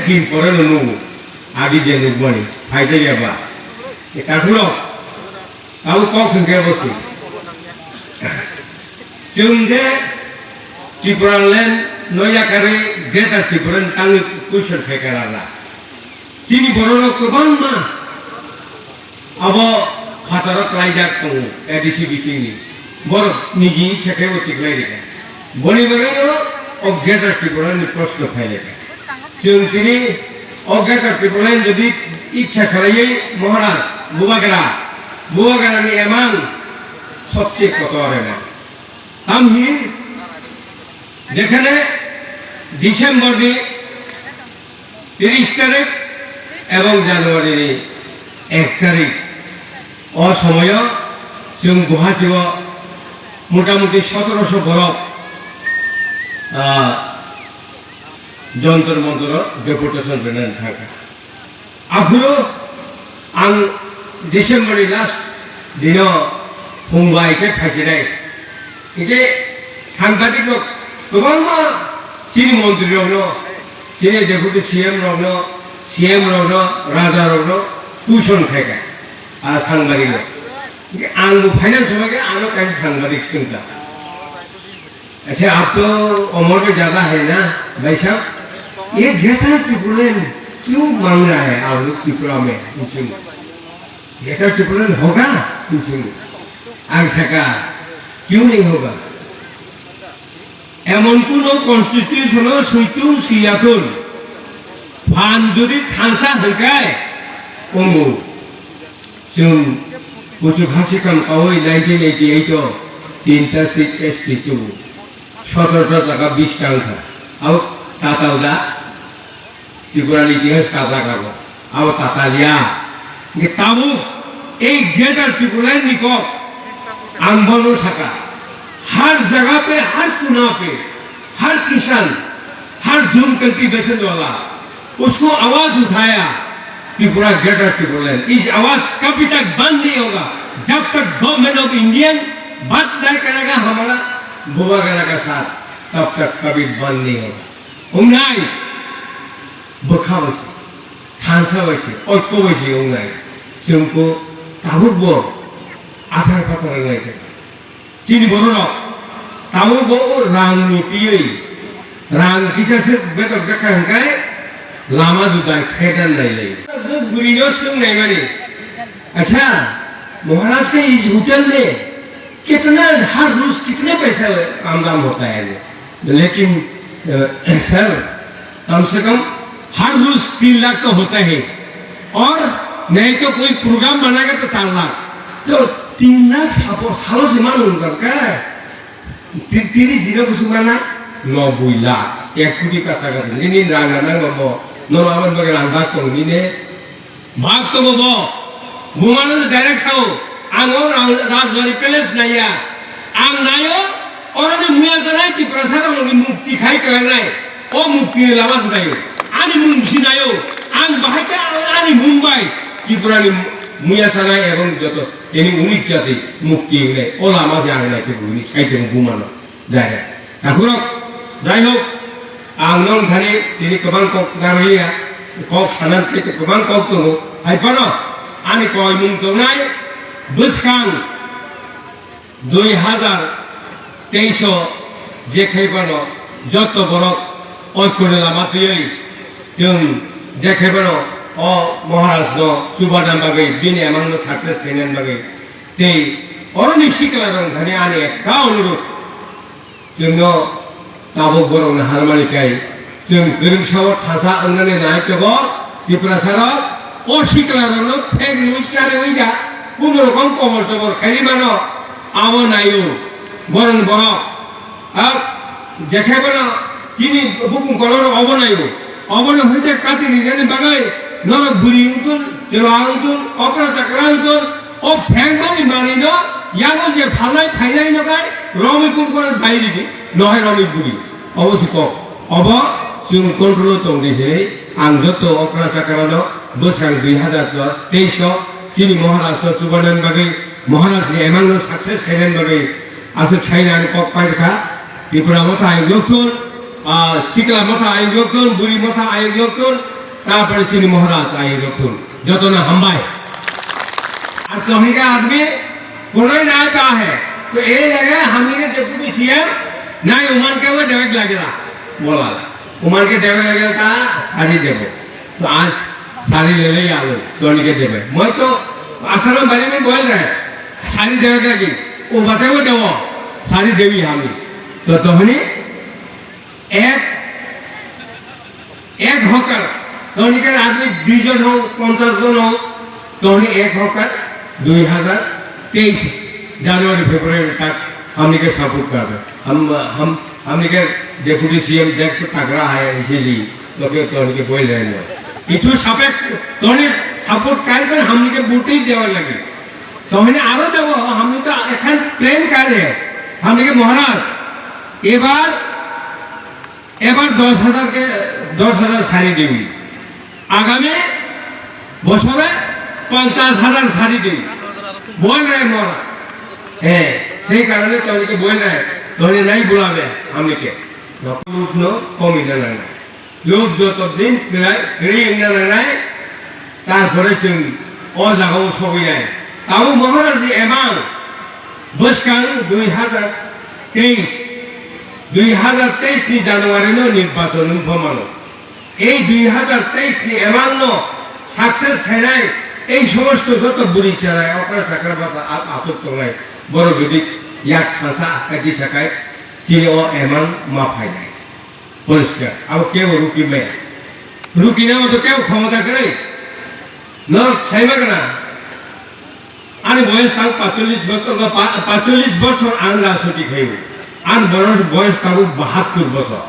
একদিন পরে নো আগে যে নুকমণি ফাইতে যাবা তারপর তাও কখন গে বসে जोंदे त्रिपुरालेन नयाकारे ग्रेटार त्रिपुरान तांनि कुइसन फेकाराला चिनि बरनो गोबांमा अब फातार क्लाइजाक दङ एडिसि बिसिनि बर निजि छेके उतिक्लाय रे बनि बरनो अ ग्रेटार त्रिपुरानि प्रश्न फाइले जों तिनि अ ग्रेटार त्रिपुरान जदि इच्छा खालायै महाराज बुबागारानि एमां सबचेয়ে কত আরে না আমি যেখানে ডিসেম্বর 30 তারিখ এবং জানুয়ারি 1 তারিখ অসময় जों गुवाहाटीआव मोटामुटी 1700 बरफ जंतर मंतर डेपुटेशन बनाने थाका आफुरो आं डिसेम्बर लास्ट दिन फंबायके फाइसिनाय इके सांघातिक गोबां चिनि मंत्री चिनि डेपुटी सीएम राजा कुशन खाएगा और सांबादिक आंग फाइनेंस के आनो कहीं सांबादिक चिंता अच्छा आप तो उम्र में ज़्यादा है ना भाई साहब ये ग्रेटर त्रिपुरान क्यों मांग रहा है आप लोग त्रिपुरा में ग्रेटर त्रिपुरान होगा आग सका क्यों नहीं होगा एमन कोनो कन्स्टिट्यूशन सैतुन सियातुन फान जुदि थांसा होगाय ओमु जों कुछ भाषी काम कावै 1988 तीनटा सीट ST2 17 টাকা 20 টাকা आउ ताताउदा त्रिपुरानि इतिहास काता कागो आउ तातालिया ये ताबु एक ग्रेटर त्रिपुरान निको आंबनो सका हर जगह पे हर कोना पे हर किसान हर जून कल्टीवेशन वाला उसको आवाज उठाया त्रिपुरा ग्रेटर त्रिपुरान इस आवाज कभी तक बंद नहीं होगा जब तक गवर्नमेंट ऑफ इंडियन बात नहीं करेगा हमारा बुबागारा का साथ तब तक कभी बंद नहीं होगा उन्नाई बखावसी थांसावसी और कोवसी उन्नाई जोंको ताबुबो आधार फाथार नायथे चिनि बरनो ताबुबो रांनि पियै रां किसासे बेदर देखा हंगाय लामा जुदाय फेडन नायलै गुरिनो सोंनाय माने अच्छा महाराज के इस होटल में कितना हर रोज कितने पैसा आमदन होता है लेकिन सर कम से कम हर रोज 3 लाख का होता है और नहीं तो कोई प्रोग्राम बनाएगा तो 4 लाख तो 3 लाख सालो से मान उनका क्या 30 कुछ माना 90 लाख 1 कोटी का सागर ini rangan ngombo no aman bagi rangat ko ini mak to bobo bumana direct sao angor rajwari palace naya ang nayo orani muya sanai ki prasara ni mukti khai ka nai o mukti lawas nayo ani mumsi nayo ang bahaka ani mumbai त्रिपुरानि मुया सानाय एवं जत any उनिक जाति मुक्ति ने ओला मा जाने नाय त्रिपुरानि साइजों बुमानो जाय ताखुरक जाय होक आं नों थानि दिनै गोबां कक गारलिया कक सानान के गोबां कक दङ आइफानो आनि कय मुं दंनाय बोसखां 2023 जेखायबानो जत बरक अयखरे लामा फैयै जों जेखायबानो ओ महाराज नो सुबादान बागै बिन एमांनो सक्सेस फैनान बागै ते अरनि सिकला रं धनि आने का अनुरोध जोंनो ताबो बरनो हारमानिकाय जों गोरोंसाव थासा अंगने नायकबो त्रिपुरा सारा ओ सिकला रंनो फेग निचारे वइदा कुनो रकम कमर जबर खाइरि मानो आवो नायो बरन बरो आ देखाइबना किनि बुकुं कलर अबनायो अबन हइते काति निजानि बागै नर बुरिंगतुन जलांगतुन अकरा चक्रांतुन ओ फेंगनि मानिनो यागो जे फालाय फाइनाय नगाय रमिकुन कर दाइरिदि नहाय रमि बुरि अवश्य को अब जों कन्ट्रोल दं दे आं जत अकरा चक्रानो बोसां 2023 चिनि महाराज सुबादान बागै महाराज एमांनो सक्सेस खाइनान बागै आसो छाइनानि कक पाइखा त्रिपुरा मथा आइग्लकतुन सिकला मथा आइग्लकतुन बुरि मथा आइग्लकतुन तारपरे चीनी महाराज आए लुकुथुम जतना हम्बाई और तोहनी का आदमी कोई ना का है तो ये लगे हमनी के डिप्टी सीएम ना उमान के वो देवक लगेला बोला उमान के देवक लगेला का सारी देवो तो आज सारी ले ले आलो तोहनी के देवे मैं तो आश्रम बारे में बोल रहे सारी देवक लगी वो बताए वो देवो सारी देवी हमनी तो तोहनी एक होकर तोहनी के आदमी 20 जन हो 50 जन हो तोहनी एक होकर 2023 जनवरी फरवरी तक हमने के सपोर्ट कर रहे हमने के डेप्यूटी सीएम देख तो तगड़ा है इसीलिए तो के बोल रहे हैं इतु सपेक तोहनी सपोर्ट कर हमने के बूटी देवा लगे तोहनी आरो देव हमने तो एखन प्लान कर रहे हमने के महाराज एबार 10,000 শাড়ি দেবি आगामी বছরে 50,000 শাড়ি দেবি बोल रहे मोरा সেই কারণে তোকে बोल रहे তোরে নাই বুলাবে हमने के लोग नो कमी ना लोग जो तो दिन ফিরে না নাই তারপরে जों ও জায়গাও সবই যায় তাও মহারাজ এমাং বসকাং 2023 ni Januari no নির্বাচন ভমানো এই 2023 ni এমান্য সাকসেস খাইনাই এই সমস্ত যত বুড়ি চারায় অকরা চাকরা বাতা আতক তলাই বড় বিদিক ইয়াক খাসা কাটি সাকায় চিনি ও এমান মা ফাইনাই পরিষ্কার আর কেউ রুকি না মতো কেউ ক্ষমতা করে না ছাইবা না আরে বয়স তাও 45 বছর আন রাজনীতি খাইব आन बयस ताबो 72 बছর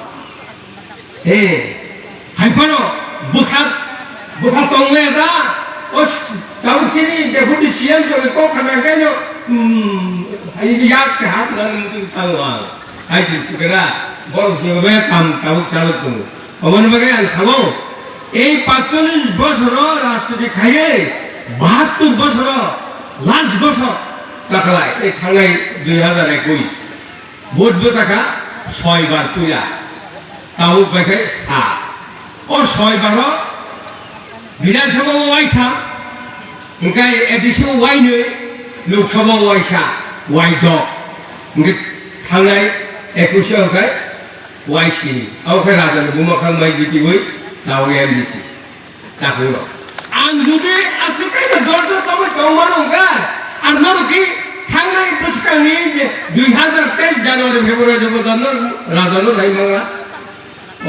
हाइफानो बुखा तंगले दा ओ ताबो चिनी डेपुटी सीएम जो को खनांगे नो याक से हाथ न तावा आई तिकरा बड़ जोबे काम ताबो चालू तो अमन बगे आन साबो এই 45 বছর রাজনীতি খাইয়ে 72 বছর লাস্ট বছর টাকলাই এই খালাই 2021 ভোট টাকা 6 বার তুলা তাও বেখে 7 ও 6 বার বিধানসভা ওয়াইছা ওকে এডিসি ওয়াই নে লোকসভা ওয়াইছা ওয়াই দ ওকে থানাই 21 ওকে ওয়াই সিনি ওকে রাজা বুমাখান মাই দিতি গই তাও এমডিসি তাহলো আন যদি আসুকে দর্দ তবে কমানো গা আর নর কি थांनाय बोसोरनि 2023 জানুয়ারি ফেব্রুয়ারি জবদাन राजानो নাই मांगा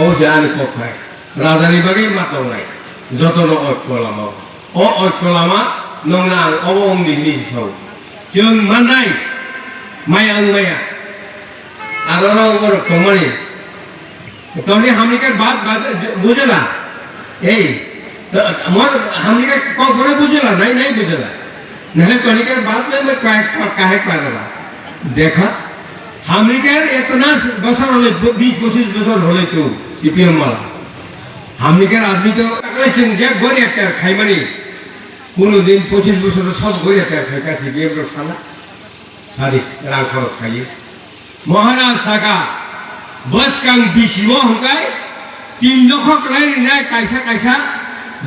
ओ जानि कोखाय राजानि बागै मातावनाय जतन अयकलामा ओ अयकलामा नंना अबंनि निसाव जों माननाय माया आरोना ऊपर कमानी तोनी हमनी के बात बुझला ए मोर हमनी के कोने बुझला नहीं बुझला नहीं तो के बात में मैं काहे कर रहा देखा हमने के इतना बसर होले 20-25 बसर होले तो सीपीएम वाला हमने के आदमी तो कलेक्शन जे गोरी একটা খাই মানে কোন দিন 25 বছর সব গোরি একটা খাই का सीपीएम रो साला सारी राग खरच खाई महाराज साका बस कांग बिसिमो हकाय 3 लख लाई ना कायसा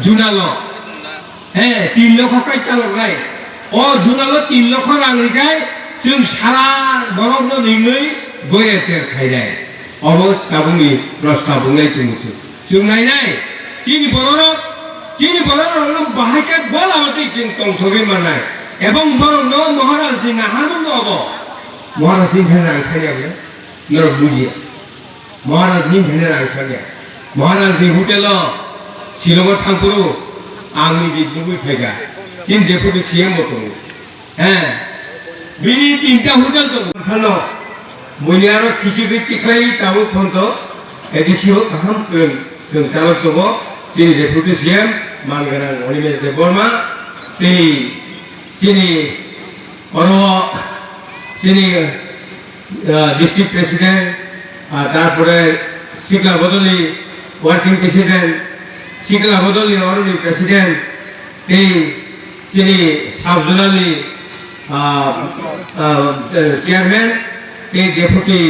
जुनालो 3 लख काय चालक लाई ओ जुनालो 3 लख रांनिकाय जों सारा बरफनो निङै गयेतेर खायनाय अब ताबुनि प्रस्ताव बुंनाय जों नायनाय चिनि बरफ बाहायके बलावती जों कंसबे मानाय एवं बरनो महाराज दिन हानुन अब महाराज दिन खाना खायनाय नर बुझिया महाराज दिन खाना खायनाय महाराज दिन होटेल शिलंग थांपुरु आंनि जिदुबो फैगा चिन डेपुटी सीएम तो बिनि 3टा होटेल तो खानो मुनियारो खिचिबिति खाई ताबो फन्तो एडिसिओ गाहाम जों चालक दङ चिनि डेपुटी सीएम मानगोनां अनिमेश देबबर्मा चिनि चिनि डिस्ट्रिक्ट प्रेसिडेंट तारपरे सिकला बदली वर्किंग प्रेसिडेंट सिकला बदली अरनि प्रेसिडेंट चिनि साब जोनालनि चेयरमैन डेपुटी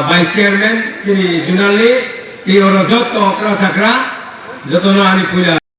वाइस चेयरमैन चिनि जोनालनि और जत अक्रा चाक्रा যত না আনি কইরা